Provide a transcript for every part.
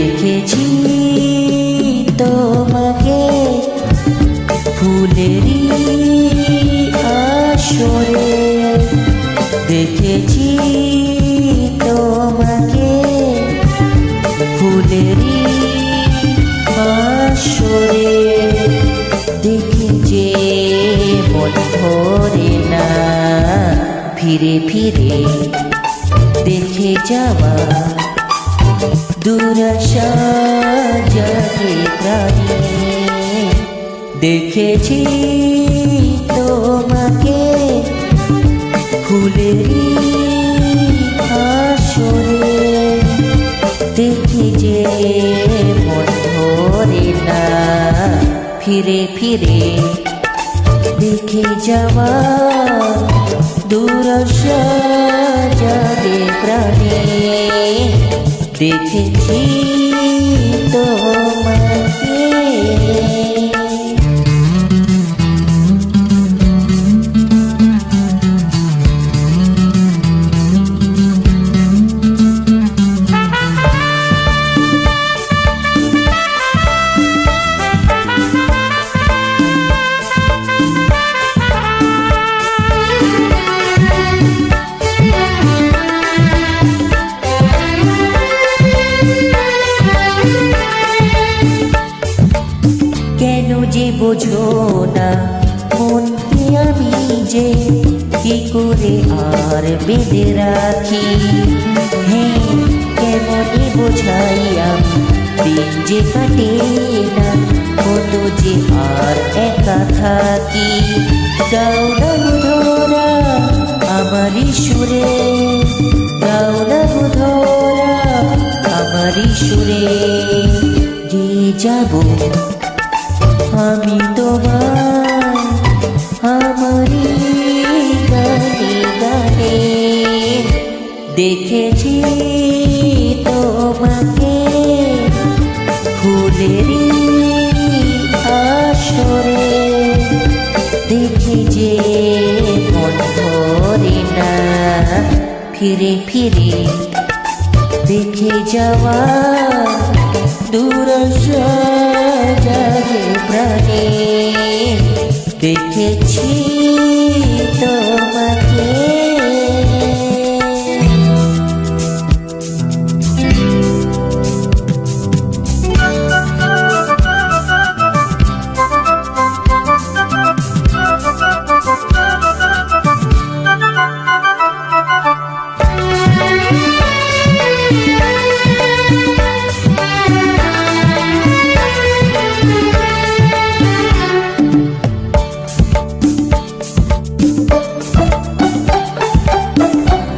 দেখেছি তোমাকে ফুলেরই আসরে, দেখেছি তোমাকে ফুলেরই আসরে, দেখে যে মন ভরে না ফিরে ফিরে দেখে যাওয়া দুরাশা জাগে প্রাণে। দেখেছি তোমাকে ফুলেরই আসরে, দেখে যে মন ভরে না ফিরে ফিরে দেখে যাওয়া দুরাশা জাগে প্রাণে। দেখেছি তোমাকে। কেন যে বোঝো না মনকে আমি যে কি করে আর বেঁধে রাখি। হ্যাঁ, কেমনে বোঝাই আমি দিন যে কাটে না, কত যে আর একা থাকি। গাও না ধরা আমারই সুরে, গাও না ধরা আমারই সুরে, যে যাবো আমি তোমার আমারই গানে গানে। দেখেছি তোমাকে ফুলেরই আসরে, দেখে যে মন ভরে না ফিরে ফিরে দেখে যাওয়া দুরাশা জাগে প্রাণে। দেখেছি তোমাকে।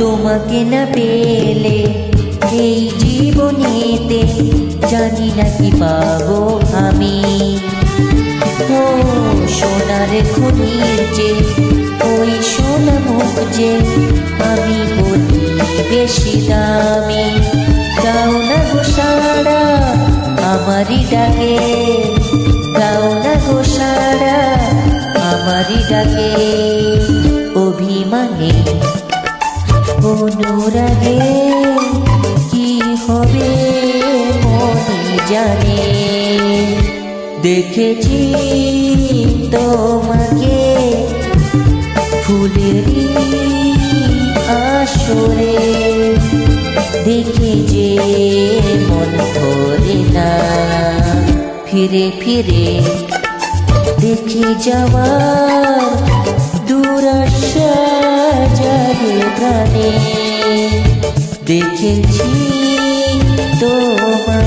তোমাকে না পেলে এই জীবনেতে জানি না কি পাবো আমি। ও সোনার খনির যে ওই সোনা মুখ যে আমি বলি বেশি দামি। গাও না গো সারা আমারই ডাকে, গাও না গো সারা আমারই ডাকে। অভিমানে অনুরাগে কি হবে মনে জানে। দেখেছি তোমাকে ফুলেরই আসরে, দেখে যে মন ভরে না ফিরে ফিরে দেখে যাওয়ার দুরাশা জাগে প্রাণে। দেখেছি তোমার